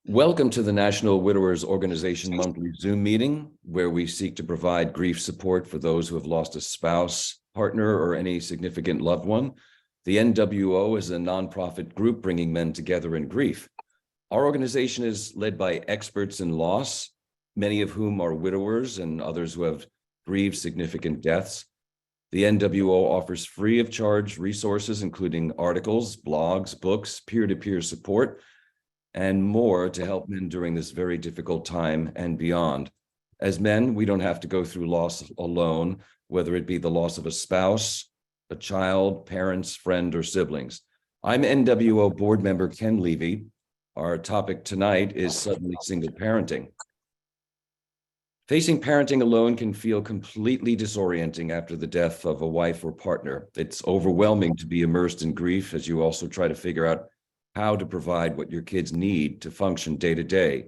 Welcome to the National Widowers Organization monthly Zoom meeting, where we seek to provide grief support for those who have lost a spouse, partner, or any significant loved one. The NWO is a nonprofit group bringing men together in grief. Our organization is led by experts in loss, many of whom are widowers and others who have grieved significant deaths. The NWO offers free of charge resources, including articles, blogs, books, peer-to-peer support, and more to help men during this very difficult time and beyond. As men, we don't have to go through loss alone, whether it be the loss of a spouse, a child, parents, friend, or siblings. I'm NWO board member Ken Levy. Our topic tonight is suddenly single parenting. Facing parenting alone can feel completely disorienting after the death of a wife or partner. It's overwhelming to be immersed in grief as you also try to figure out how to provide what your kids need to function day to day.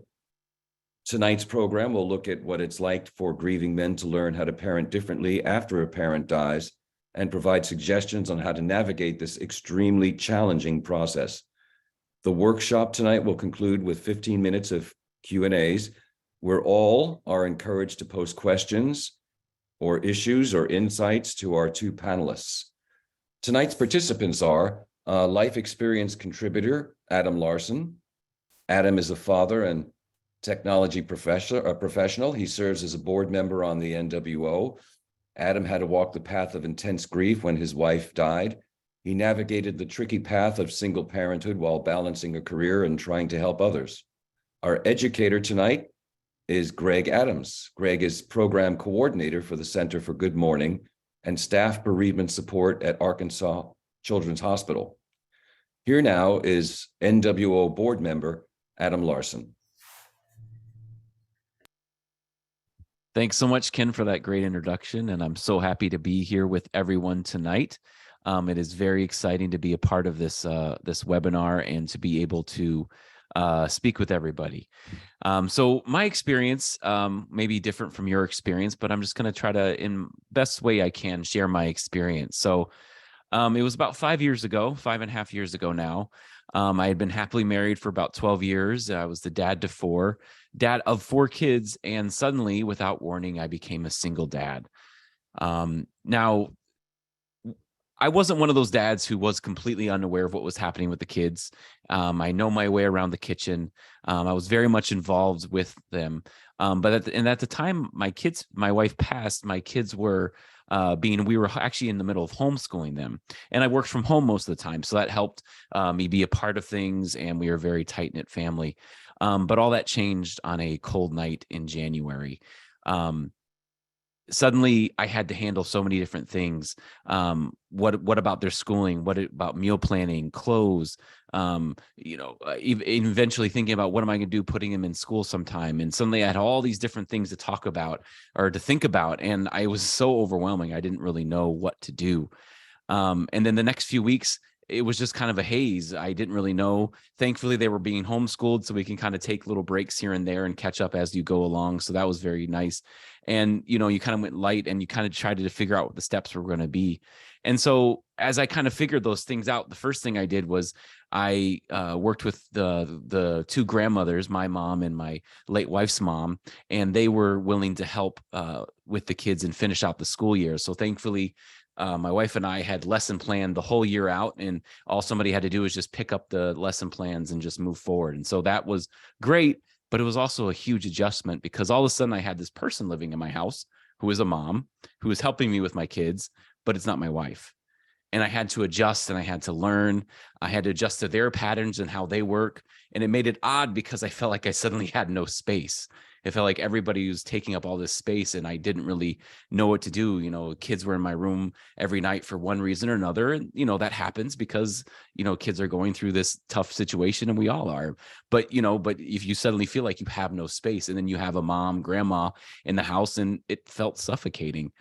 Tonight's program will look at what it's like for grieving men to learn how to parent differently after a parent dies and provide suggestions on how to navigate this extremely challenging process. The workshop tonight will conclude with 15 minutes of Q&As, where all are encouraged to post questions or issues or insights to our two panelists. Tonight's participants are life experience contributor, Adam Larson. Adam is a father and technology professional. He serves as a board member on the NWO. Adam had to walk the path of intense grief when his wife died. He navigated the tricky path of single parenthood while balancing a career and trying to help others. Our educator tonight is Greg Adams. Greg is program coordinator for the Center for Good Mourning and staff bereavement support at Arkansas Children's Hospital. Here now is NWO board member Adam Larson. Thanks so much, Ken, for that great introduction, and I'm so happy to be here with everyone tonight. It is very exciting to be a part of this webinar and to be able to speak with everybody. So my experience may be different from your experience, but I'm just going to try to, in best way I can, share my experience. So it was about 5.5 years ago now. I had been happily married for about 12 years. I was the dad of 4 kids, and suddenly, without warning, I became a single dad. Now, I wasn't one of those dads who was completely unaware of what was happening with the kids. I know my way around the kitchen. I was very much involved with them. But at the time my wife passed, my kids were we were actually in the middle of homeschooling them, and I worked from home most of the time. So that helped me be a part of things, and we were a very tight-knit family. But all that changed on a cold night in January. Suddenly I had to handle so many different things. What about their schooling? What about meal planning, clothes? Eventually thinking about what am I going to do, putting them in school sometime. And suddenly I had all these different things to talk about or to think about. And I was so overwhelming. I didn't really know what to do. And then the next few weeks, it was just kind of a haze. I didn't really know. Thankfully, they were being homeschooled, so we can kind of take little breaks here and there and catch up as you go along. So that was very nice. And, you kind of went light and you kind of tried to figure out what the steps were going to be. And so as I kind of figured those things out, the first thing I did was I worked with the 2 grandmothers, my mom and my late wife's mom, and they were willing to help with the kids and finish out the school year. So thankfully, my wife and I had lesson planned the whole year out, and all somebody had to do was just pick up the lesson plans and just move forward. And so that was great, but it was also a huge adjustment because all of a sudden I had this person living in my house who is a mom, who is helping me with my kids, but it's not my wife. And I had to adjust and I had to learn. I had to adjust to their patterns and how they work. And it made it odd because I felt like I suddenly had no space. It felt like everybody was taking up all this space and I didn't really know what to do. Kids were in my room every night for one reason or another. And, that happens because, kids are going through this tough situation and we all are. But if you suddenly feel like you have no space and then you have a mom, grandma in the house, and it felt suffocating.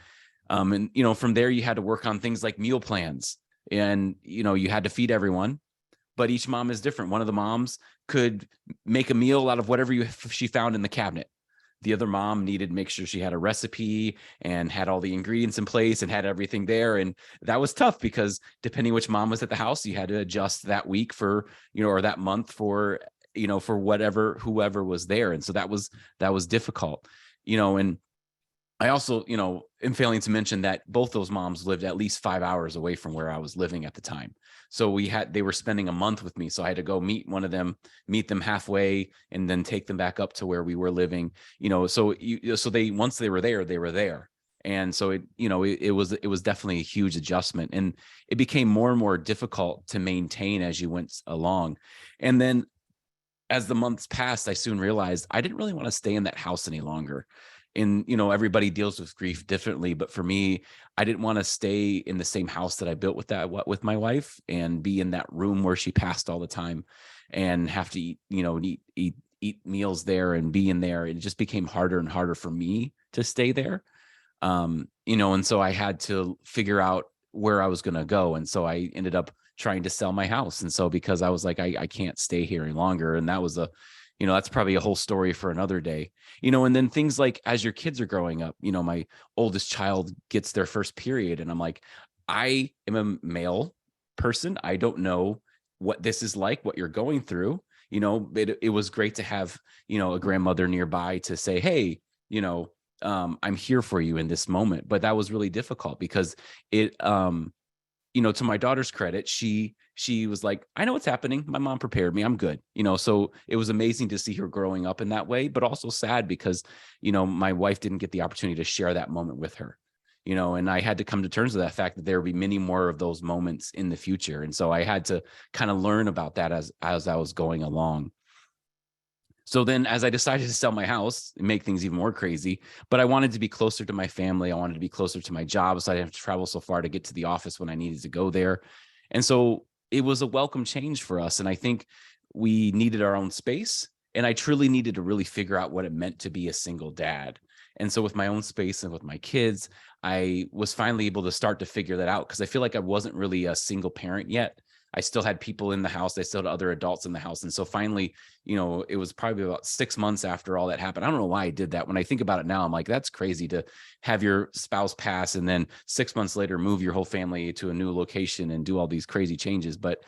And from there, you had to work on things like meal plans and, you had to feed everyone. But each mom is different. One of the moms could make a meal out of whatever she found in the cabinet. The other mom needed to make sure she had a recipe and had all the ingredients in place and had everything there. And that was tough because depending which mom was at the house, you had to adjust that week for, or that month for for whoever was there. And so that was difficult, and I also, am failing to mention that both those moms lived at least 5 hours away from where I was living at the time. So they were spending a month with me. So I had to go meet meet them halfway, and then take them back up to where we were living, so once they were there, they were there. And so it was definitely a huge adjustment, and it became more and more difficult to maintain as you went along. And then as the months passed, I soon realized I didn't really want to stay in that house any longer. And, everybody deals with grief differently, but for me, I didn't want to stay in the same house that I built with my wife, and be in that room where she passed all the time, and have to eat meals there and be in there. It just became harder and harder for me to stay there. And so I had to figure out where I was going to go. And so I ended up trying to sell my house. And so, because I was like, I can't stay here any longer. And that was that's probably a whole story for another day, and then things like, as your kids are growing up, my oldest child gets their first period, and I'm like, I am a male person. I don't know what this is like, what you're going through. It was great to have, a grandmother nearby to say, hey, I'm here for you in this moment. But that was really difficult, because it, to my daughter's credit, she was like, I know what's happening. My mom prepared me. I'm good. So it was amazing to see her growing up in that way, but also sad because, my wife didn't get the opportunity to share that moment with her, and I had to come to terms with that fact that there would be many more of those moments in the future. And so I had to kind of learn about that as I was going along. So then, as I decided to sell my house and make things even more crazy, but I wanted to be closer to my family. I wanted to be closer to my job, so I didn't have to travel so far to get to the office when I needed to go there. And so it was a welcome change for us. And I think we needed our own space. And I truly needed to really figure out what it meant to be a single dad. And so with my own space and with my kids, I was finally able to start to figure that out, because I feel like I wasn't really a single parent yet. I still had people in the house. I still had other adults in the house. And so finally, it was probably about 6 months after all that happened. I don't know why I did that. When I think about it now, I'm like, that's crazy to have your spouse pass and then 6 months later move your whole family to a new location and do all these crazy changes. But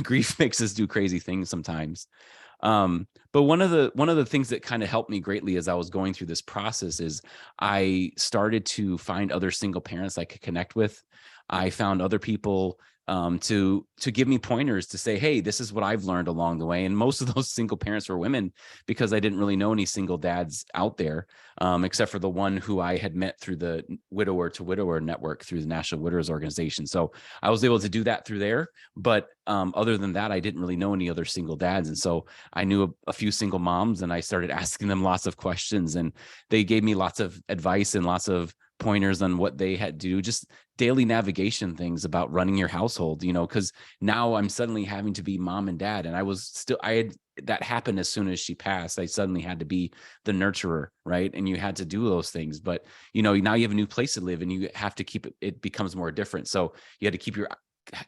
grief makes us do crazy things sometimes. But one of the things that kind of helped me greatly as I was going through this process is I started to find other single parents I could connect with. I found other people to give me pointers to say, hey, this is what I've learned along the way. And most of those single parents were women, because I didn't really know any single dads out there, except for the one who I had met through the widower to widower network through the National Widowers Organization. So I was able to do that through there. But other than that, I didn't really know any other single dads. And so I knew a few single moms, and I started asking them lots of questions, and they gave me lots of advice and lots of pointers on what they had to do, just daily navigation things about running your household, because now I'm suddenly having to be mom and dad. And that happened as soon as she passed. I suddenly had to be the nurturer, right? And you had to do those things. But, now you have a new place to live, and you have to it becomes more different. So you had to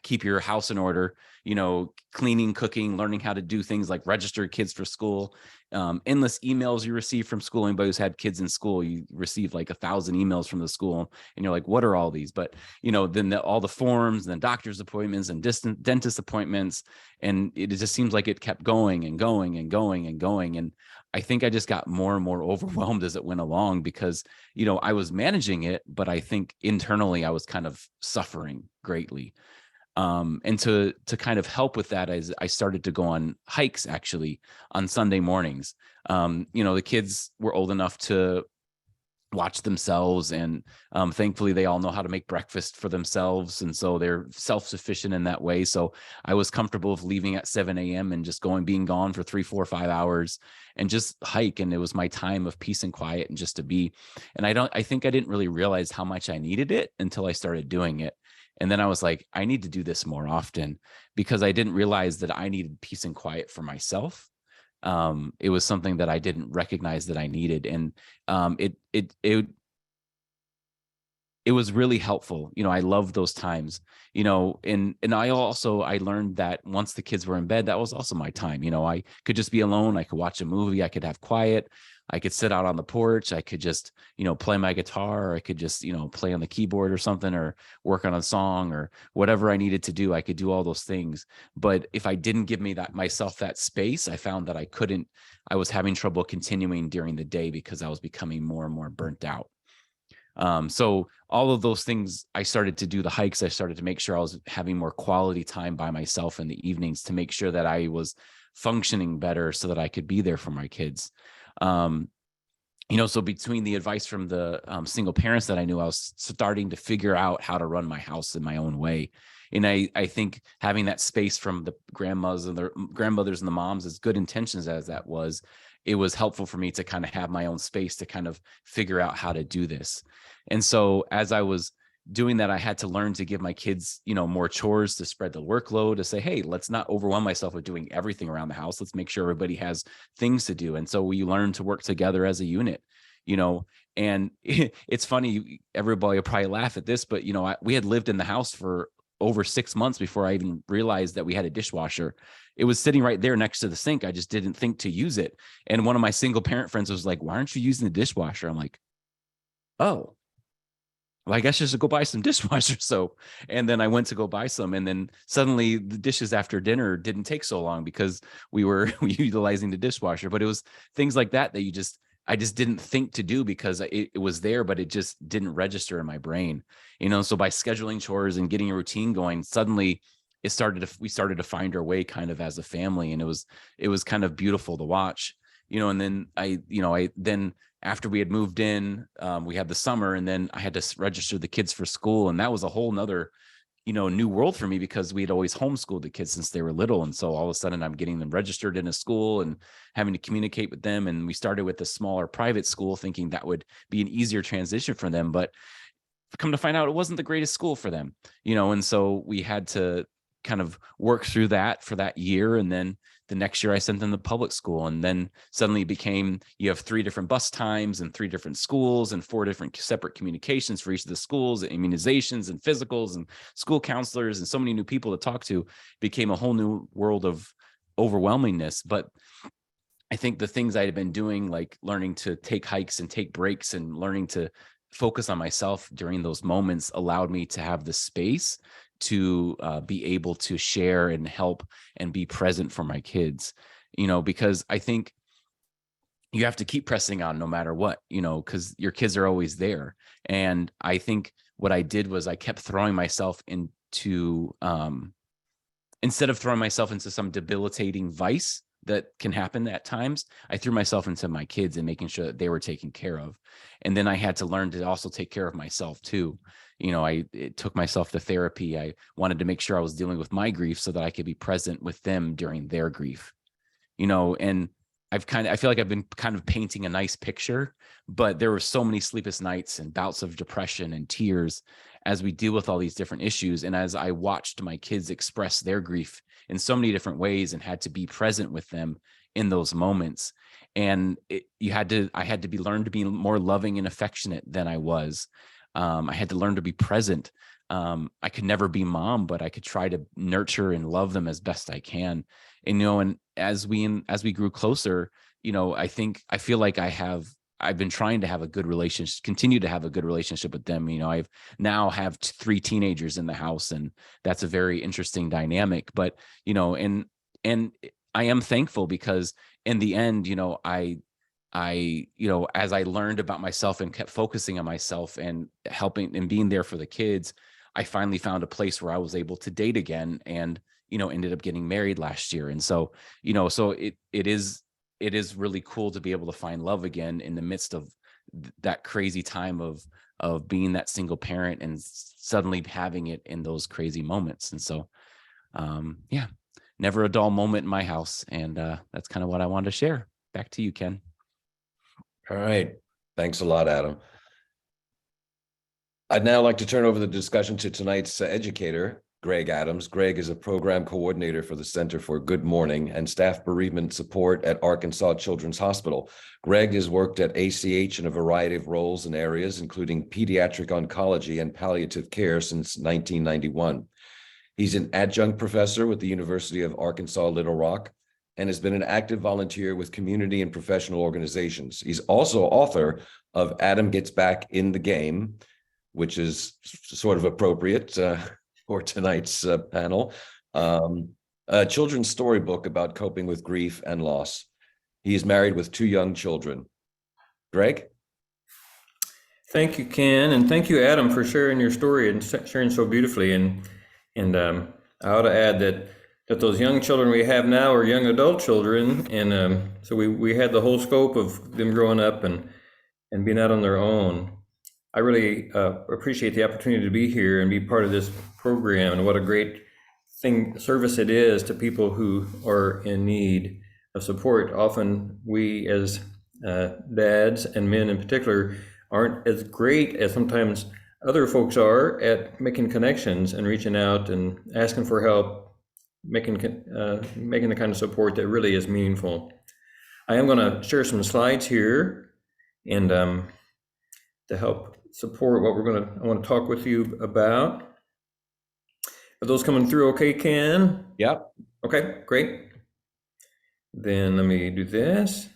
keep your house in order, cleaning, cooking, learning how to do things like register kids for school, endless emails you receive from school. Anybody who's had kids in school, you receive like 1,000 emails from the school, and you're like, what are all these? But, then all the forms, and then doctor's appointments and dentist appointments. And it just seems like it kept going and going and going and going. And I think I just got more and more overwhelmed as it went along, because, I was managing it, but I think internally I was kind of suffering greatly. And to kind of help with that, as I started to go on hikes actually on Sunday mornings. The kids were old enough to watch themselves, and thankfully they all know how to make breakfast for themselves, and so they're self-sufficient in that way. So I was comfortable with leaving at 7 a.m. and just being gone for 3, 4, 5 hours and just hike. And it was my time of peace and quiet, and just to be. And I think I didn't really realize how much I needed it until I started doing it. And then I was like, I need to do this more often, because I didn't realize that I needed peace and quiet for myself. It was something that I didn't recognize that I needed. And it it was really helpful. I love those times, and I learned that once the kids were in bed, that was also my time. I could just be alone. I could watch a movie. I could have quiet. I could sit out on the porch. I could just, play my guitar, or I could just, play on the keyboard or something, or work on a song, or whatever I needed to do. I could do all those things. But if I didn't give myself that space, I found that I was having trouble continuing during the day because I was becoming more and more burnt out. So all of those things, I started to do the hikes. I started to make sure I was having more quality time by myself in the evenings to make sure that I was functioning better so that I could be there for my kids. So between the advice from the single parents that I knew, I was starting to figure out how to run my house in my own way. And I think having that space from the grandmothers and the moms, as good intentions as that was, it was helpful for me to kind of have my own space to kind of figure out how to do this. And so as I was doing that, I had to learn to give my kids, more chores, to spread the workload, to say, hey, let's not overwhelm myself with doing everything around the house. Let's make sure everybody has things to do. And so we learn to work together as a unit, and it's funny, everybody will probably laugh at this, but, we had lived in the house for over 6 months before I even realized that we had a dishwasher. It was sitting right there next to the sink. I just didn't think to use it. And one of my single parent friends was like, why aren't you using the dishwasher? I'm like, oh, well, I guess just to go buy some dishwasher soap. And then I went to go buy some. And then suddenly the dishes after dinner didn't take so long because we were utilizing the dishwasher. But it was things like that I just didn't think to do because it was there, but it just didn't register in my brain. So by scheduling chores and getting a routine going, suddenly we started to find our way kind of as a family. And it was kind of beautiful to watch, and then then after we had moved in, we had the summer, and then I had to register the kids for school. And that was a whole nother, new world for me because we had always homeschooled the kids since they were little. And so all of a sudden I'm getting them registered in a school and having to communicate with them. And we started with a smaller private school thinking that would be an easier transition for them. But come to find out, it wasn't the greatest school for them, and so we had to kind of work through that for that year. And then the next year I sent them to public school. And then suddenly it became, you have 3 different bus times and 3 different schools and 4 different separate communications for each of the schools, immunizations and physicals and school counselors and so many new people to talk to. Became a whole new world of overwhelmingness. But I think the things I had been doing, like learning to take hikes and take breaks and learning to focus on myself during those moments, allowed me to have the space to be able to share and help and be present for my kids, because I think you have to keep pressing on no matter what, because your kids are always there. And I think what I did was I kept throwing myself into, instead of throwing myself into some debilitating vice that can happen at times, I threw myself into my kids and making sure that they were taken care of. And then I had to learn to also take care of myself too. It took myself to therapy. I wanted to make sure I was dealing with my grief so that I could be present with them during their grief, and I feel like I've been kind of painting a nice picture, but there were so many sleepless nights and bouts of depression and tears as we deal with all these different issues. And as I watched my kids express their grief in so many different ways and had to be present with them in those moments. And I had to learn to be more loving and affectionate than I was. I had to learn to be present. I could never be mom, but I could try to nurture and love them as best I can. And, and as we grew closer, I feel like I've been trying to have a good relationship, continue to have a good relationship with them. I've now have 3 teenagers in the house, and that's a very interesting dynamic. But, and I am thankful because in the end, as I learned about myself and kept focusing on myself and helping and being there for the kids, I finally found a place where I was able to date again and, ended up getting married last year. And so, so it is really cool to be able to find love again in the midst of that crazy time of being that single parent and suddenly having it in those crazy moments. And so, never a dull moment in my house. And that's kind of what I wanted to share. Back to you, Ken. All right. Thanks a lot, Adam. I'd now like to turn over the discussion to tonight's educator, Greg Adams. Greg is a program coordinator for the Center for Good Mourning and staff bereavement support at Arkansas Children's Hospital. Greg has worked at ACH in a variety of roles and areas, including pediatric oncology and palliative care since 1991. He's an adjunct professor with the University of Arkansas Little Rock and has been an active volunteer with community and professional organizations. He's also author of Adam Gets Back in the Game, which is sort of appropriate for tonight's panel, a children's storybook about coping with grief and loss. He is married with 2 young children. Greg? Thank you, Ken, and thank you, Adam, for sharing your story and sharing so beautifully. And I ought to add that those young children we have now are young adult children, and so we had the whole scope of them growing up and being out on their own. I really appreciate the opportunity to be here and be part of this program, and what a great service it is to people who are in need of support. Often we as dads, and men in particular, aren't as great as sometimes other folks are at making connections and reaching out and asking for help, making the kind of support that really is meaningful. I am going to share some slides here, and to help support what I want to talk with you about. Are those coming through okay, Ken? Yep. Okay, great. Then let me do this.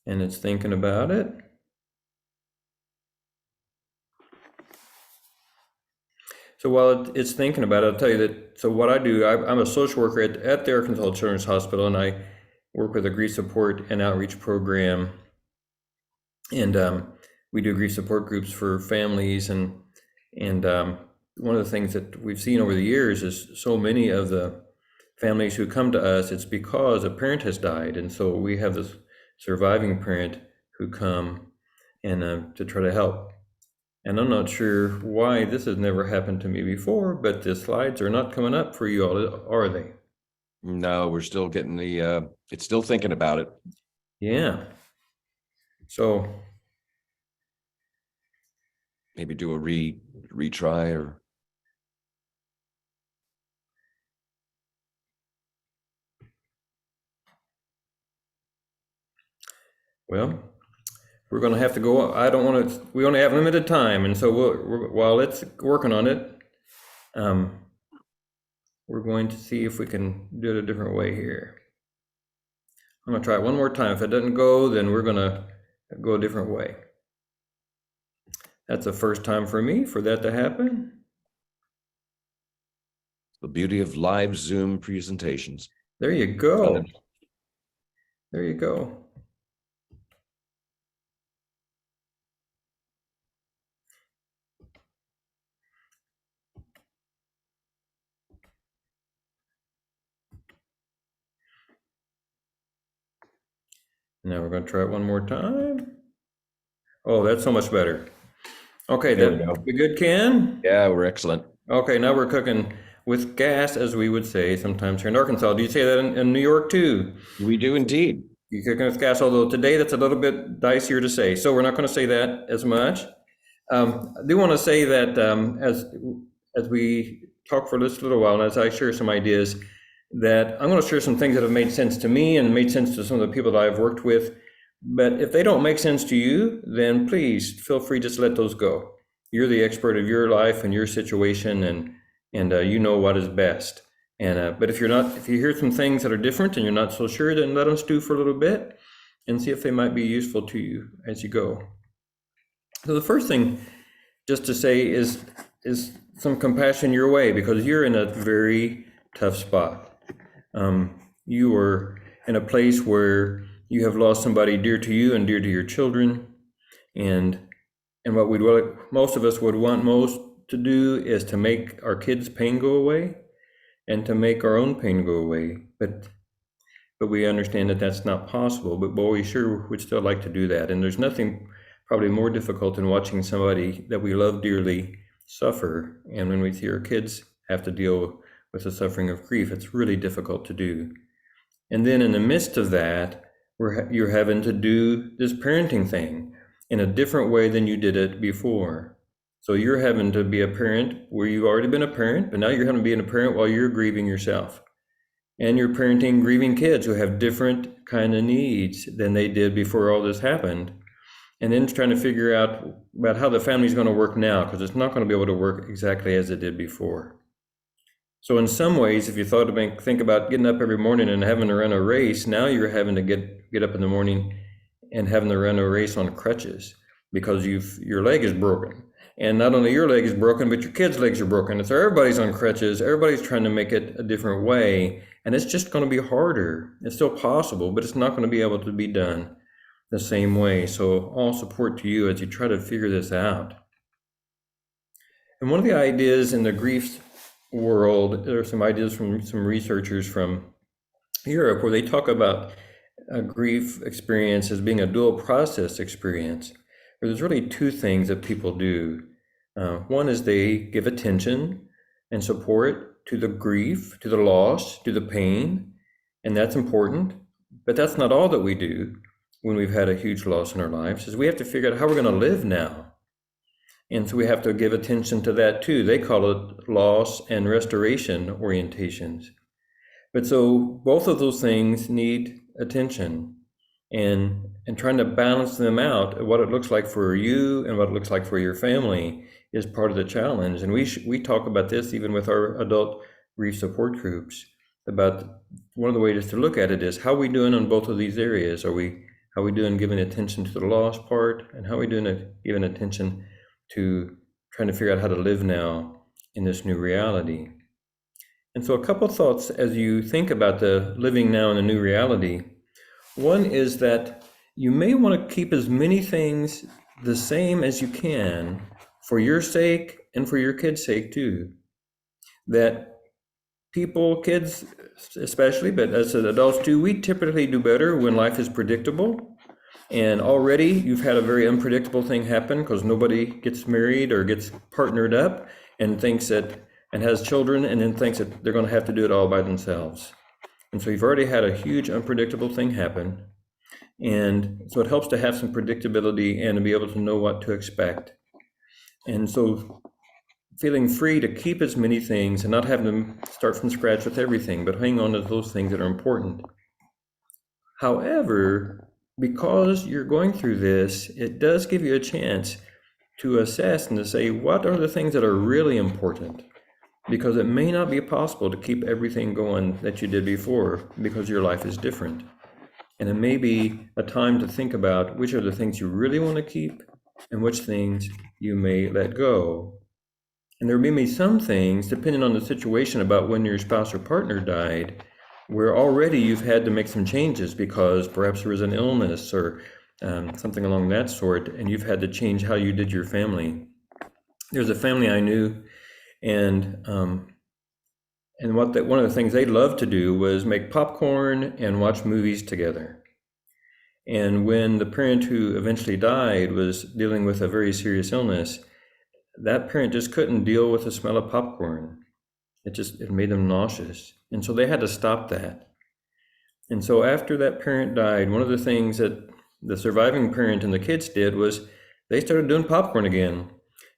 And it's thinking about it. So while it's thinking about it, I'll tell you that, so what I do, I'm a social worker at the Arkansas Children's Hospital, and I work with a grief support and outreach program. And we do grief support groups for families. And one of the things that we've seen over the years is so many of the families who come to us, it's because a parent has died. And so we have this surviving parent who come and to try to help. And I'm not sure why this has never happened to me before, but the slides are not coming up for you all, are they? No, we're still getting it's still thinking about it. Yeah. So maybe do a retry or. Well, we're going to have to go. I don't want to. We only have limited time, and so while it's working on it, we're going to see if we can do it a different way here. I'm going to try it one more time. If it doesn't go, then we're going to go a different way. That's the first time for me for that to happen. The beauty of live Zoom presentations. There you go. There you go. Now we're going to try it one more time. Oh, that's so much better. Okay, that be good, Ken? Yeah, we're excellent. Okay, now we're cooking with gas, as we would say sometimes here in Arkansas. Do you say that in New York too? We do indeed. You're cooking with gas, although today that's a little bit dicier to say. So we're not going to say that as much. I do want to say that as we talk for just a little while, and as I share some ideas, that I'm going to share some things that have made sense to me and made sense to some of the people that I've worked with. But if they don't make sense to you, then please feel free to just let those go. You're the expert of your life and your situation, and you know what is best. And but if you hear some things that are different and you're not so sure, then let them stew for a little bit and see if they might be useful to you as you go. So the first thing just to say is some compassion your way, because you're in a very tough spot. You are in a place where you have lost somebody dear to you and dear to your children, and what most of us would want most to do is to make our kids' pain go away and to make our own pain go away. But we understand that that's not possible, but boy, we sure would still like to do that. And there's nothing probably more difficult than watching somebody that we love dearly suffer. And when we see our kids have to deal with the suffering of grief, it's really difficult to do. And then in the midst of that, you're having to do this parenting thing in a different way than you did it before. So you're having to be a parent where you've already been a parent, but now you're having to be a parent while you're grieving yourself. And you're parenting grieving kids who have different kind of needs than they did before all this happened. And then trying to figure out about how the family's going to work now, because it's not going to be able to work exactly as it did before. So in some ways, if you think about getting up every morning and having to run a race, now you're having to get up in the morning and having to run a race on crutches because your leg is broken. And not only your leg is broken, but your kids' legs are broken. And so everybody's on crutches. Everybody's trying to make it a different way. And it's just going to be harder. It's still possible, but it's not going to be able to be done the same way. So all support to you as you try to figure this out. And one of the ideas in the grief world, there are some ideas from some researchers from Europe where they talk about a grief experience as being a dual process experience. There's really two things that people do. One is they give attention and support to the grief, to the loss, to the pain, and that's important. But that's not all that we do when we've had a huge loss in our lives, is we have to figure out how we're going to live now. And so we have to give attention to that too. They call it loss and restoration orientations. But so both of those things need attention. And trying to balance them out, what it looks like for you and what it looks like for your family is part of the challenge. And we talk about this even with our adult grief support groups, about one of the ways to look at it is how are we doing on both of these areas? How are we doing giving attention to the loss part, and how are we doing giving attention to trying to figure out how to live now in this new reality? And so a couple thoughts as you think about the living now in a new reality. One is that you may want to keep as many things the same as you can for your sake and for your kids' sake too. That people, kids especially, but as adults too, we typically do better when life is predictable. And already you've had a very unpredictable thing happen because nobody gets married or gets partnered up and has children and then thinks that they're going to have to do it all by themselves. And so you've already had a huge unpredictable thing happen. And so it helps to have some predictability and to be able to know what to expect. And so feeling free to keep as many things and not having to start from scratch with everything, but hang on to those things that are important. However, because you're going through this, it does give you a chance to assess and to say, what are the things that are really important? Because it may not be possible to keep everything going that you did before because your life is different. And it may be a time to think about which are the things you really want to keep and which things you may let go. And there may be some things, depending on the situation about when your spouse or partner died, where already you've had to make some changes because perhaps there was an illness or something along that sort, and you've had to change how you did your family. There's a family I knew, and one of the things they loved to do was make popcorn and watch movies together. And when the parent who eventually died was dealing with a very serious illness, that parent just couldn't deal with the smell of popcorn. It made them nauseous. And so they had to stop that. And so after that parent died, one of the things that the surviving parent and the kids did was they started doing popcorn again.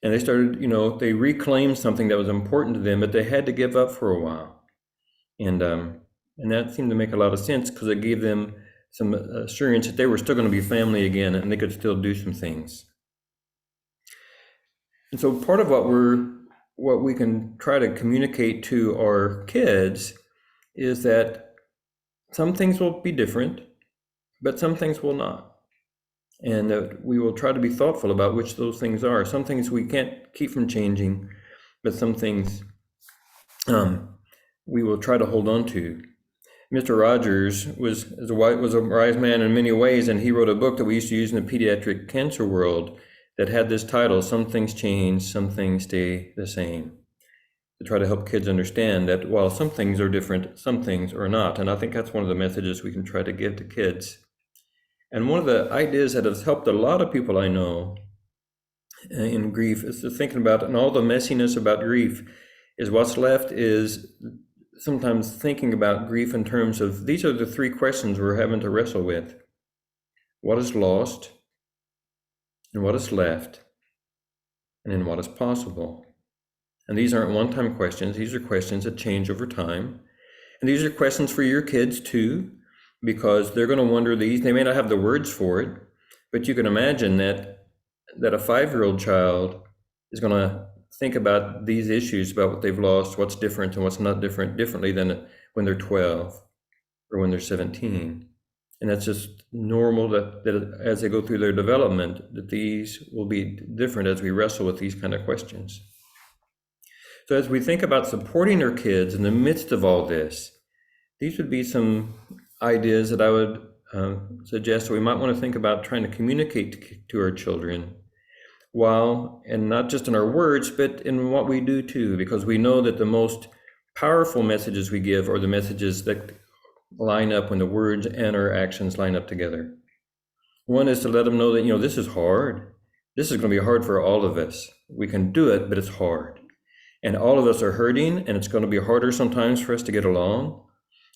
And they started, they reclaimed something that was important to them, but they had to give up for a while. And that seemed to make a lot of sense because it gave them some assurance that they were still going to be family again and they could still do some things. And so part of what we can try to communicate to our kids is that some things will be different, but some things will not. And that we will try to be thoughtful about which those things are. Some things we can't keep from changing, but some things we will try to hold on to. Mr. Rogers was a wise man in many ways, and he wrote a book that we used to use in the pediatric cancer world that had this title, Some Things Change, Some Things Stay the Same, to try to help kids understand that while some things are different, some things are not. And I think that's one of the messages we can try to give to kids. And one of the ideas that has helped a lot of people I know in grief is to thinking about, and all the messiness about grief, is what's left is sometimes thinking about grief in terms of, these are the three questions we're having to wrestle with. What is lost? And what is left? and in what is possible. And these aren't one-time questions. These are questions that change over time. And these are questions for your kids too, because they're going to wonder these. They may not have the words for it, but you can imagine that a 5-year-old child is going to think about these issues, about what they've lost, what's different and what's not differently than when they're 12 or when they're 17. And that's just normal that as they go through their development, that these will be different as we wrestle with these kind of questions. So as we think about supporting our kids in the midst of all this, these would be some ideas that I would suggest we might want to think about trying to communicate to our children while, and not just in our words, but in what we do too, because we know that the most powerful messages we give are the messages that line up when the words and our actions line up together. One is to let them know that, this is hard. This is going to be hard for all of us. We can do it, but it's hard. And all of us are hurting, and it's going to be harder sometimes for us to get along.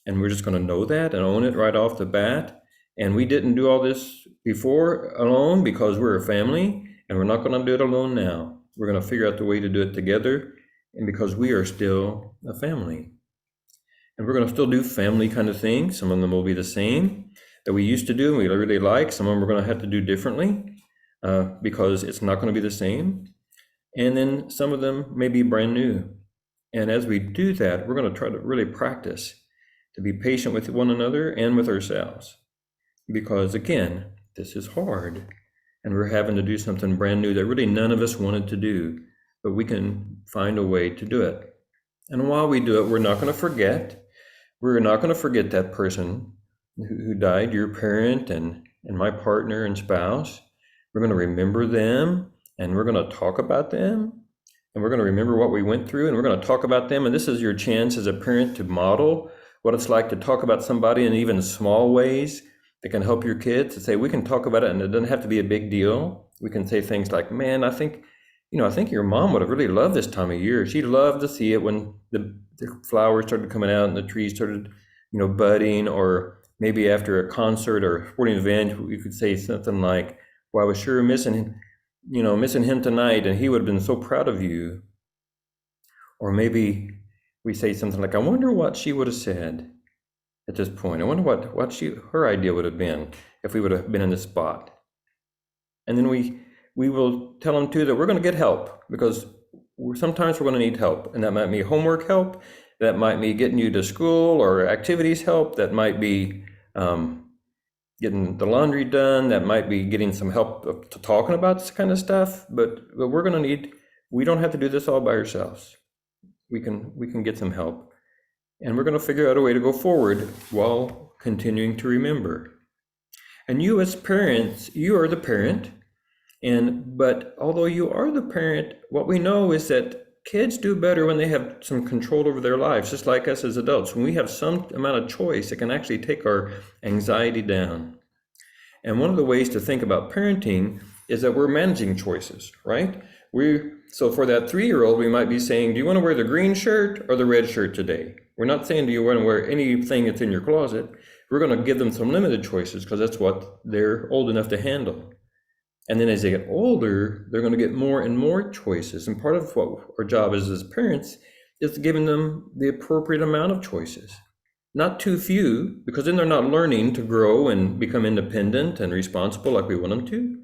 And we're just going to know that and own it right off the bat. And we didn't do all this before alone because we're a family, and we're not going to do it alone now. We're going to figure out the way to do it together, and because we are still a family. And we're going to still do family kind of things. Some of them will be the same that we used to do and we really like. Some of them we're going to have to do differently because it's not going to be the same. And then some of them may be brand new. And as we do that, we're going to try to really practice to be patient with one another and with ourselves. Because again, this is hard. And we're having to do something brand new that really none of us wanted to do. But we can find a way to do it. And while we do it, we're not going to forget. We're not going to forget that person who died, your parent and my partner and spouse. We're going to remember them. And we're going to talk about them, and we're going to remember what we went through, and we're going to talk about them. And this is your chance as a parent to model what it's like to talk about somebody in even small ways that can help your kids, to say, we can talk about it, and it doesn't have to be a big deal. We can say things like, man, I think your mom would have really loved this time of year. She'd love to see it when the flowers started coming out and the trees started, budding, or maybe after a concert or a sporting event, we could say something like, well, I was sure missing him tonight, and he would have been so proud of you. Or maybe we say something like, I wonder what she would have said at this point. I wonder what her idea would have been if we would have been in this spot. And then we will tell them too that we're going to get help, because sometimes we're going to need help, and that might be homework help, that might be getting you to school, or activities help, that might be getting the laundry done, that might be getting some help to talking about this kind of stuff, but we're going to need, we don't have to do this all by ourselves. We can get some help, and we're going to figure out a way to go forward while continuing to remember. And you as parents, you are the parent, but although you are the parent, what we know is that kids do better when they have some control over their lives, just like us as adults. When we have some amount of choice, it can actually take our anxiety down. And one of the ways to think about parenting is that we're managing choices, right? So for that 3-year-old, we might be saying, do you want to wear the green shirt or the red shirt today? We're not saying, do you want to wear anything that's in your closet? We're going to give them some limited choices because that's what they're old enough to handle. And then as they get older, they're going to get more and more choices. And part of what our job is as parents is giving them the appropriate amount of choices. Not too few, because then they're not learning to grow and become independent and responsible like we want them to,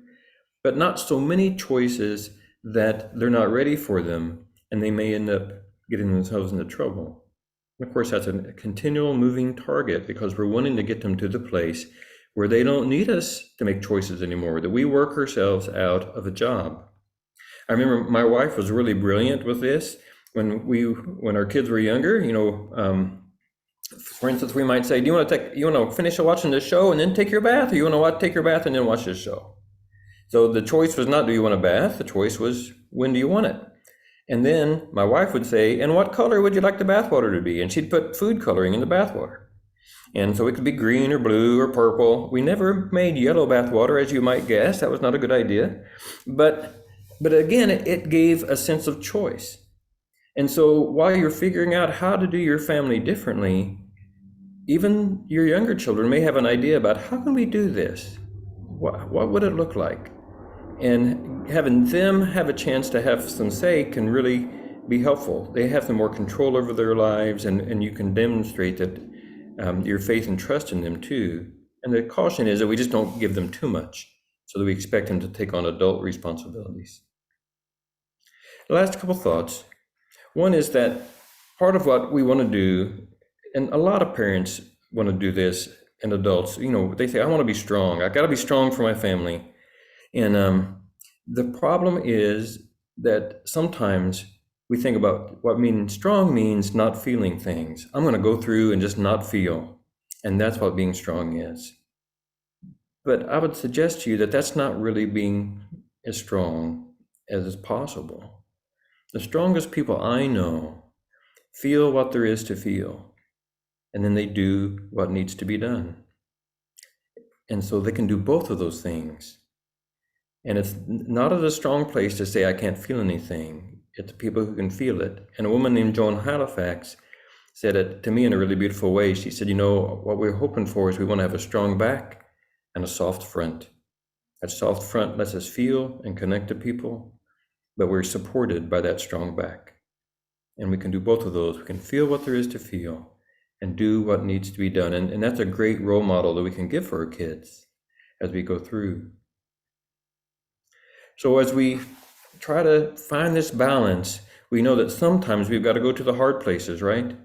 but not so many choices that they're not ready for them, and they may end up getting themselves into trouble. And of course, that's a continual moving target, because we're wanting to get them to the place where they don't need us to make choices anymore, that we work ourselves out of a job. I remember my wife was really brilliant with this. When our kids were younger, for instance, we might say, do you want to finish watching this show and then take your bath, or you want to take your bath and then watch this show? So the choice was not, do you want a bath? The choice was, when do you want it? And then my wife would say, and what color would you like the bath water to be? And she'd put food coloring in the bath water. And so it could be green or blue or purple. We never made yellow bath water, as you might guess. That was not a good idea. But again, it gave a sense of choice. And so while you're figuring out how to do your family differently, even your younger children may have an idea about, how can we do this? What would it look like? And having them have a chance to have some say can really be helpful. They have some more control over their lives, and you can demonstrate that your faith and trust in them too. And the caution is that we just don't give them too much, so that we expect them to take on adult responsibilities. The last couple thoughts. One is that part of what we want to do, and a lot of parents want to do this, and adults, they say, I want to be strong. I got to be strong for my family. And the problem is that sometimes we think about what strong means not feeling things. I'm going to go through and just not feel. And that's what being strong is. But I would suggest to you that that's not really being as strong as is possible. The strongest people I know feel what there is to feel, and then they do what needs to be done. And so they can do both of those things. And it's not at a strong place to say, I can't feel anything. It's people who can feel it. And a woman named Joan Halifax said it to me in a really beautiful way. She said, what we're hoping for is we want to have a strong back and a soft front. That soft front lets us feel and connect to people, but we're supported by that strong back. And we can do both of those. We can feel what there is to feel and do what needs to be done. And that's a great role model that we can give for our kids as we go through. So as we try to find this balance, we know that sometimes we've got to go to the hard places, right?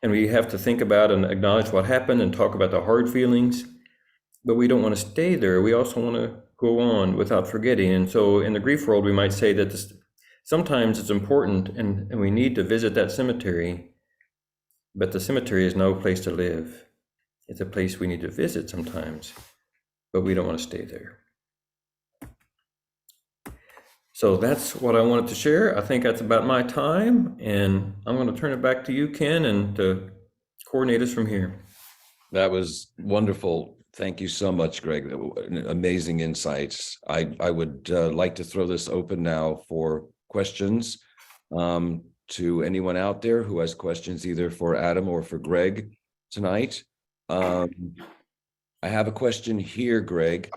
And we have to think about and acknowledge what happened and talk about the hard feelings, but we don't want to stay there. We also want to go on without forgetting. And so in the grief world, we might say that sometimes it's important and we need to visit that cemetery, but the cemetery is no place to live. It's a place we need to visit sometimes, but we don't want to stay there. So that's what I wanted to share. I think that's about my time, and I'm going to turn it back to you, Ken, and to coordinate us from here. That was wonderful. Thank you so much, Greg. Amazing insights. I would like to throw this open now for questions to anyone out there who has questions either for Adam or for Greg tonight. I have a question here, Greg.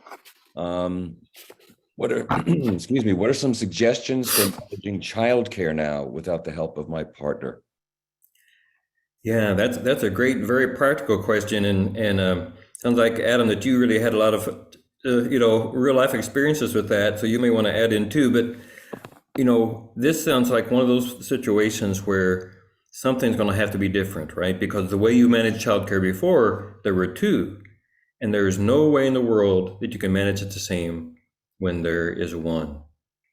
What are some suggestions for managing childcare now without the help of my partner? Yeah, that's a great, very practical question, and sounds like, Adam, that you really had a lot of real life experiences with that. So you may want to add in too. But this sounds like one of those situations where something's going to have to be different, right? Because the way you managed childcare before, there were two, and there's no way in the world that you can manage it the same when there is one,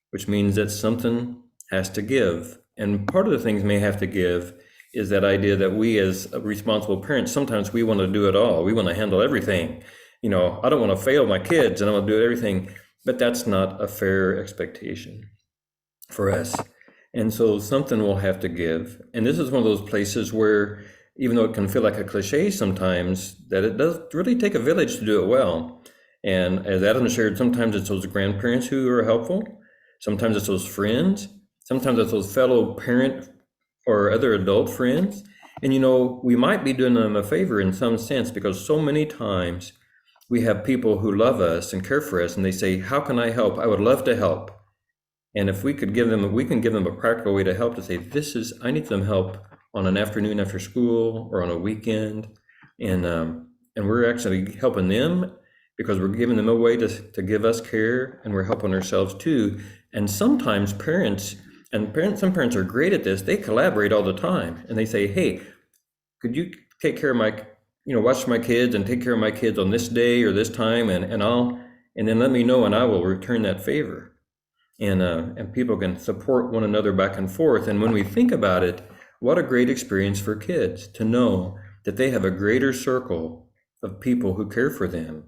which means that something has to give. And part of the things may have to give is that idea that we as responsible parents, sometimes we want to do it all. We want to handle everything. I don't want to fail my kids and I want to do everything, but that's not a fair expectation for us. And so something will have to give. And this is one of those places where, even though it can feel like a cliche sometimes, that it does really take a village to do it well. And as Adam shared, sometimes it's those grandparents who are helpful. Sometimes it's those friends. Sometimes it's those fellow parent or other adult friends. And we might be doing them a favor in some sense, because so many times we have people who love us and care for us, and they say, how can I help? I would love to help. And if we can give them a practical way to help, to say, I need some help on an afternoon after school or on a weekend. And we're actually helping them, because we're giving them a way to give us care, and we're helping ourselves too. And sometimes some parents are great at this. They collaborate all the time, and they say, hey, could you take care of watch my kids and take care of my kids on this day or this time, and then let me know and I will return that favor. And people can support one another back and forth. And when we think about it, what a great experience for kids to know that they have a greater circle of people who care for them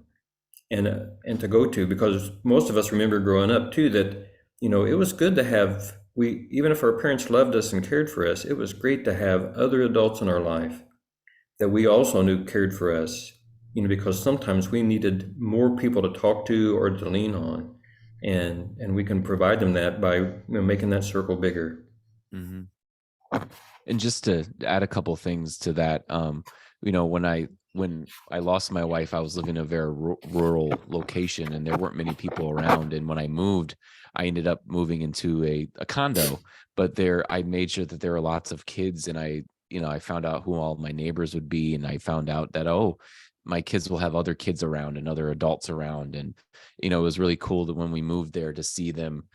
and to go to, because most of us remember growing up too that it was good to have, even if our parents loved us and cared for us, it was great to have other adults in our life that we also knew cared for us, because sometimes we needed more people to talk to or to lean on, and we can provide them that by making that circle bigger. Mm-hmm. And just to add a couple things to that, when when I lost my wife, I was living in a very rural location and there weren't many people around. And when I moved, I ended up moving into a condo, but there, I made sure that there were lots of kids, and I found out who all my neighbors would be. And I found out that, oh, my kids will have other kids around and other adults around. And, it was really cool that when we moved there to see them,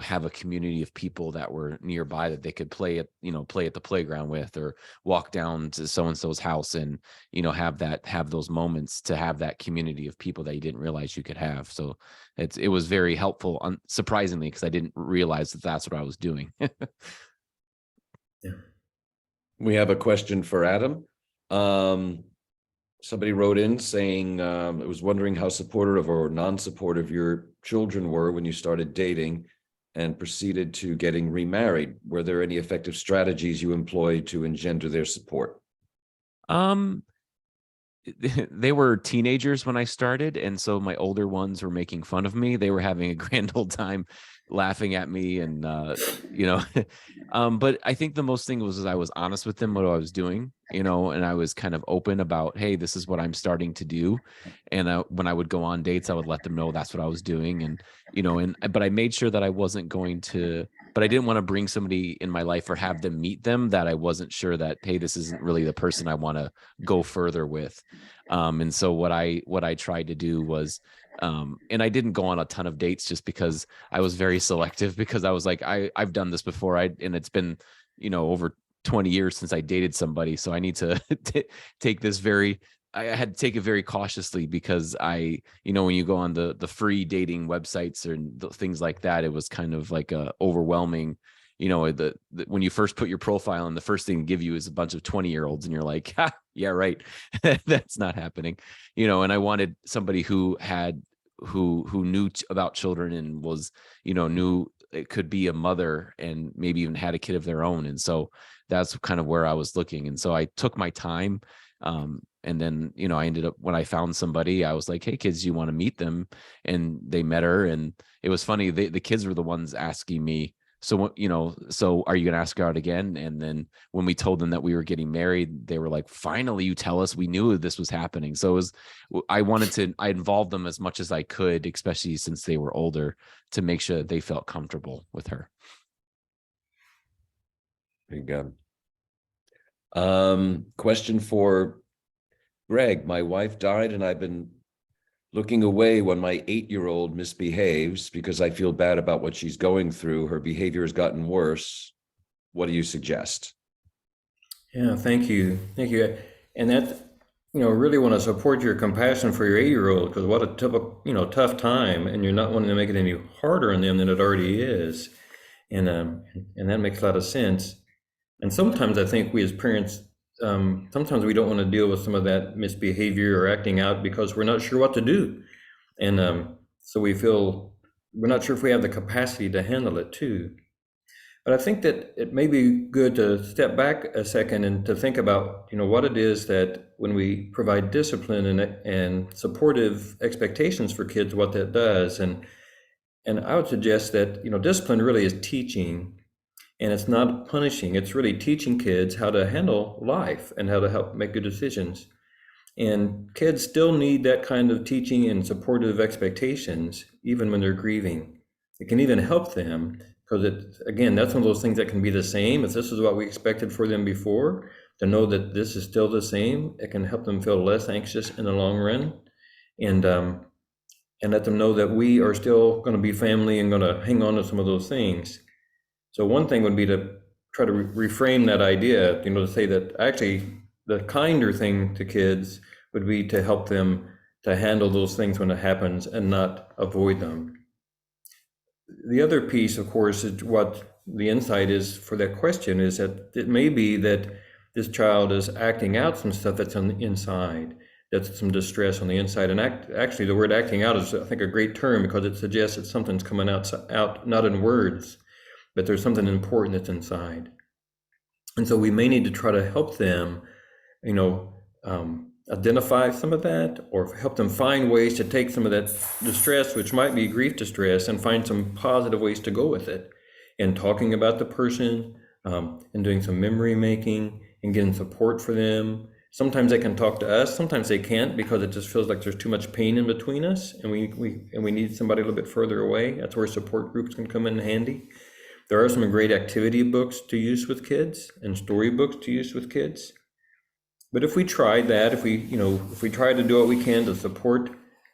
have a community of people that were nearby that they could play at the playground with, or walk down to so-and-so's house and, have those moments, to have that community of people that you didn't realize you could have. So it was very helpful, surprisingly, because I didn't realize that that's what I was doing. Yeah. We have a question for Adam. Somebody wrote in saying, it was wondering how supportive or non-supportive your children were when you started dating and proceeded to getting remarried. Were there any effective strategies you employed to engender their support? They were teenagers when I started, and so my older ones were making fun of me. They were having a grand old time laughing at me, and but I think the most thing was I was honest with them what I was doing, and I was kind of open about, hey, this is what I'm starting to do. And when I would go on dates, I would let them know that's what I was doing. And but I made sure that I wasn't going to, but I didn't want to bring somebody in my life or have them meet them that I wasn't sure that, hey, this isn't really the person I want to go further with. And so what I tried to do was, and I didn't go on a ton of dates just because I was very selective, because I was like, I've done this before. And it's been, over 20 years since I dated somebody. So I need to take this I had to take it very cautiously, because when you go on the free dating websites and things like that, it was kind of like a overwhelming, when you first put your profile in, the first thing to give you is a bunch of 20-year-olds, and you're like, ha, yeah, right. That's not happening. And I wanted somebody who knew about children and was, knew it could be a mother and maybe even had a kid of their own. And so that's kind of where I was looking. And so I took my time. And then, I ended up, when I found somebody, I was like, hey, kids, you want to meet them? And they met her. And it was funny. The kids were the ones asking me, so, so are you going to ask her out again? And then when we told them that we were getting married, they were like, finally, you tell us. We knew this was happening. So I involved them as much as I could, especially since they were older, to make sure that they felt comfortable with her. There you go. Question for Greg. My wife died, and I've been looking away when my 8-year-old misbehaves because I feel bad about what she's going through. Her behavior has gotten worse. What do you suggest? Yeah, thank you. Thank you. And that, really want to support your compassion for your 8-year-old, because what a tough time, and you're not wanting to make it any harder on them than it already is. And that makes a lot of sense. And sometimes I think we as parents, sometimes we don't want to deal with some of that misbehavior or acting out because we're not sure what to do. And so we feel we're not sure if we have the capacity to handle it too. But I think that it may be good to step back a second and to think about, what it is that when we provide discipline and supportive expectations for kids, what that does. And I would suggest that, discipline really is teaching. And it's not punishing. It's really teaching kids how to handle life and how to help make good decisions. And kids still need that kind of teaching and supportive expectations, even when they're grieving. It can even help them, because that's one of those things that can be the same. If this is what we expected for them before, to know that this is still the same, it can help them feel less anxious in the long run. And let them know that we are still going to be family and going to hang on to some of those things. So one thing would be to try to reframe that idea, to say that actually the kinder thing to kids would be to help them to handle those things when it happens and not avoid them. The other piece, of course, is what the insight is for that question, is that it may be that this child is acting out some stuff that's on the inside, that's some distress on the inside. And actually the word acting out is, I think, a great term, because it suggests that something's coming out not in words, but there's something important that's inside. And so we may need to try to help them, identify some of that, or help them find ways to take some of that distress, which might be grief distress, and find some positive ways to go with it. And talking about the person, and doing some memory making, and getting support for them, Sometimes they can talk to us, sometimes they can't because it just feels like there's too much pain in between us, and we need somebody a little bit further away. That's where support groups can come in handy. There are some great activity books to use with kids and storybooks to use with kids. But if we try that, if we try to do what we can to support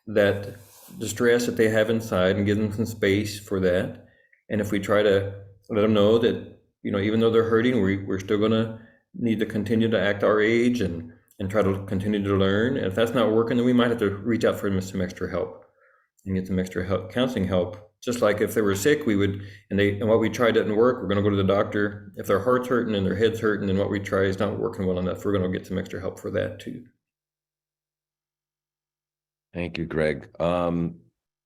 that distress that they have inside and give them some space for that, and if we try to let them know that, even though they're hurting, we're still gonna need to continue to act our age and try to continue to learn. And if that's not working, then we might have to reach out for some extra help and get some extra help, counseling help. Just like if they were sick, we would, and what we tried didn't work, we're going to go to the doctor. If their heart's hurting and their head's hurting and what we try is not working well enough, we're going to get some extra help for that too. Thank you, Greg.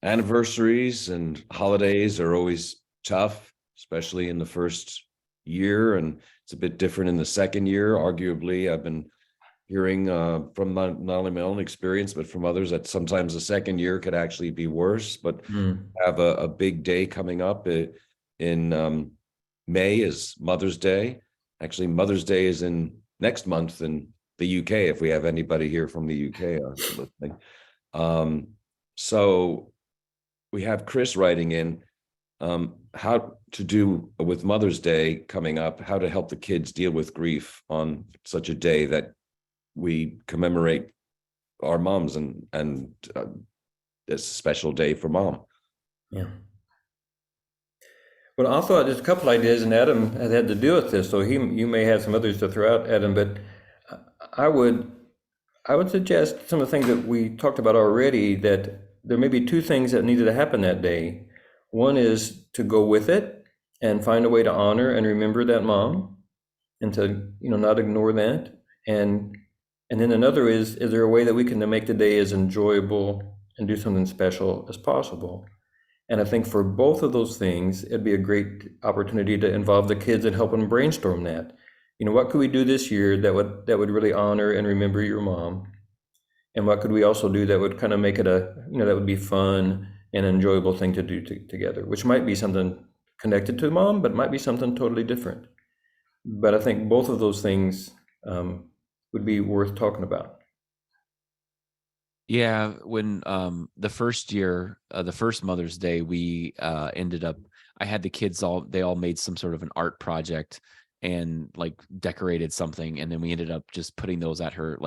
Anniversaries and holidays are always tough, especially in the first year, and it's a bit different in the second year. Arguably, I've been hearing from not only my own experience, but from others, that sometimes the second year could actually be worse. But have a big day coming up in May is Mother's Day. Actually, Mother's Day is in next month in the UK, if we have anybody here from the UK listening. So we have Chris writing in how to do with Mother's Day coming up, how to help the kids deal with grief on such a day that we commemorate our moms, and it's a special day for mom. Yeah. Well, also there's a couple ideas, and Adam has had to deal with this, so you may have some others to throw out, Adam. But I would suggest some of the things that we talked about already, that there may be two things that needed to happen that day. One is to go with it and find a way to honor and remember that mom, and to not ignore that. And then another is there a way that we can make the day as enjoyable and do something special as possible? And I think for both of those things, it'd be a great opportunity to involve the kids and help them brainstorm that. What could we do this year that would really honor and remember your mom? And what could we also do that would kind of make it that would be fun and enjoyable thing to do together, which might be something connected to mom, but might be something totally different. But I think both of those things would be worth talking about. Yeah, when the first year, the first Mother's Day, we ended up, I had the kids they all made some sort of an art project and decorated something, and then we ended up just putting those at her,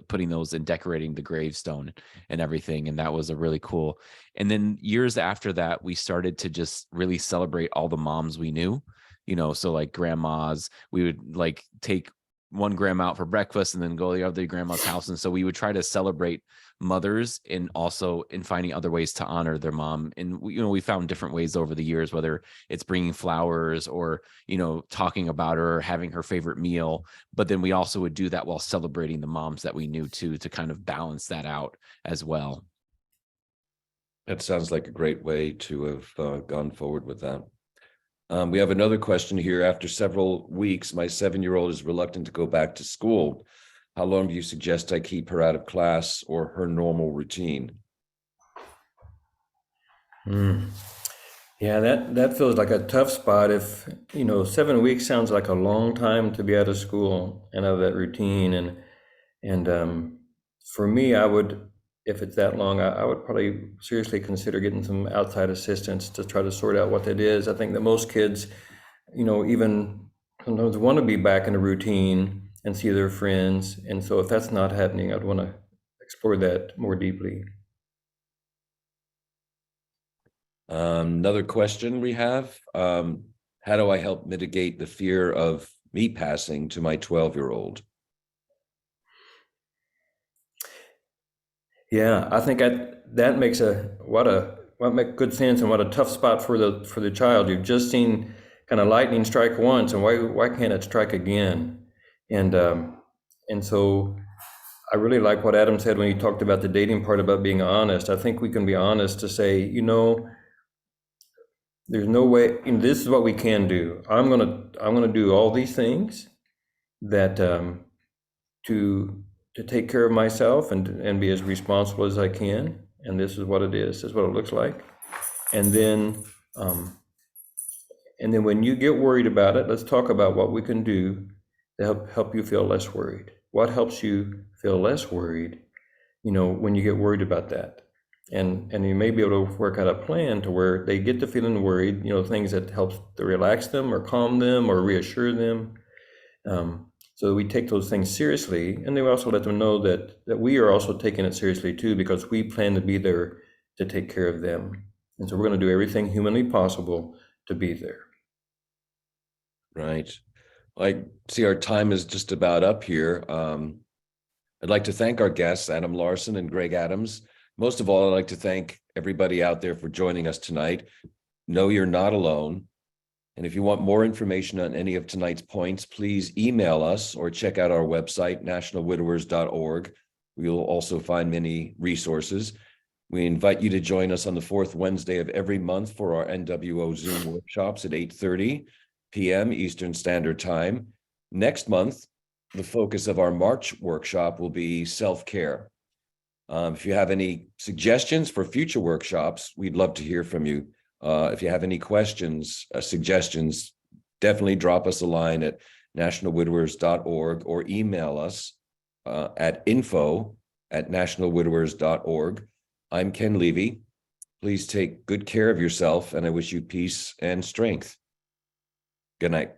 putting those and decorating the gravestone and everything, and that was a really cool. And then years after that, we started to just really celebrate all the moms we knew, so grandmas, we would take one grandma out for breakfast and then go to the other grandma's house. And so we would try to celebrate mothers, and also in finding other ways to honor their mom. And we found different ways over the years, whether it's bringing flowers or, talking about her, or having her favorite meal. But then we also would do that while celebrating the moms that we knew too, to kind of balance that out as well. That sounds like a great way to have gone forward with that. We have another question here. After several weeks, my 7-year-old is reluctant to go back to school. How long do you suggest I keep her out of class or her normal routine? Yeah, that feels like a tough spot. If 7 weeks sounds like a long time to be out of school and out of that routine. And for me, I would, if it's that long, I would probably seriously consider getting some outside assistance to try to sort out what that is. I think that most kids, even sometimes want to be back in a routine and see their friends. And so if that's not happening, I'd want to explore that more deeply. Another question we have, how do I help mitigate the fear of me passing to my 12-year-old? Yeah, I think that makes what make good sense, and what a tough spot for the child. You've just seen kind of lightning strike once, and why can't it strike again? And so I really like what Adam said when he talked about the dating part, about being honest. I think we can be honest to say, there's no way, this is what we can do. I'm gonna do all these things that to take care of myself and be as responsible as I can. And this is what it is. This is what it looks like. And then when you get worried about it, let's talk about what we can do to help you feel less worried. what helps you feel less worried, when you get worried about that. And you may be able to work out a plan to where they get to feeling worried, things that helps to relax them or calm them or reassure them. So we take those things seriously, and then we also let them know that we are also taking it seriously too, because we plan to be there to take care of them. And so we're going to do everything humanly possible to be there. Right. I see our time is just about up here. I'd like to thank our guests, Adam Larson and Greg Adams. Most of all, I'd like to thank everybody out there for joining us tonight. Know you're not alone. And if you want more information on any of tonight's points, please email us or check out our website, nationalwidowers.org. You'll also find many resources. We invite you to join us on the fourth Wednesday of every month for our NWO Zoom workshops at 8:30 p.m. Eastern Standard Time. Next month, the focus of our March workshop will be self-care. If you have any suggestions for future workshops, we'd love to hear from you. If you have any questions, suggestions, definitely drop us a line at nationalwidowers.org or email us at info@nationalwidowers.org. I'm Ken Levy. Please take good care of yourself, and I wish you peace and strength. Good night.